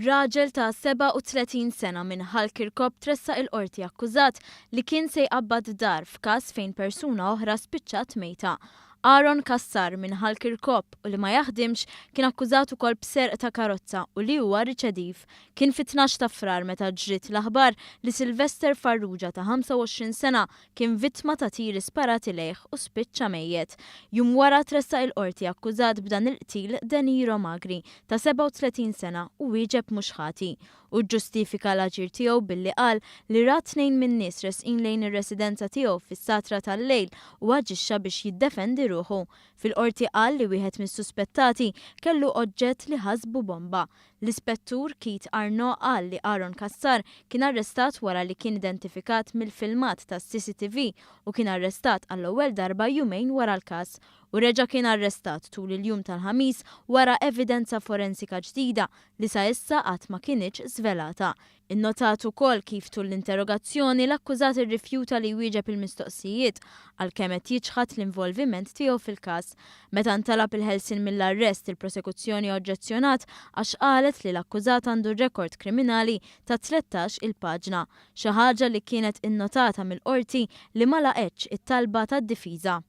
Raġel ta' 37 sena minn Kirkop tressaq il-qorti akkużat li kien se jqabbad dar f'każ fejn persuna oħra spiċċat mejta. Aaron Kassar minn Kirkop u li ma jaħdimx kien akkużat ukoll b'serq ta' karozza u li huwa riċediv. Kien fit-12 ta' frar meta ġriet l-aħbar li Sylvester Farrugia ta' 25 sena kien vittma ta' tiri sparati lejh u spiċċa mejjed. Jum wara tressaq il-qorti akkużat b'dan il-qtil Deniro Magri ta' 37 sena u wieġeb mhux ħati u ġustifika l-aġir tiegħu billi qal li ra tnejn minn nies resqin lejn ir-residenza tiegħu fis-satra tal-lejl u aġixxa biex jiddefendi ruħu. Fil-qorti qal li wieħed mis-suspettati kellu oġġett li ħasbu bomba. L-ispettur Keith Arnaud qal li Aaron Kassar kien arrestat wara li kien identifikat mill-filmat tas-CCTV u kien arrestat għall-ewwel darba jumejn wara l-każ u reġa' kien arrestat tul il-jum tal-ħamis wara evidenza forensika ġdida li sa issa qatt ma kinitx żvelata. Innotat ukoll kif tul l-interrogazzjoni l-akkużat irrifjuta li jwieġeb il-mistoqsijiet għalkemm qed jiġħad l-involviment tiegħu fil-każ. Meta ntalab il-ħelsien mill-arrest il-prosekuzzjoni oġġezzjonat għax qalet li l-akkużat għandu rekord kriminali ta' 13 il-paġna, xi ħaġa li kienet innotata mill-qorti li ma laqgħetx it-talba tad-difiża.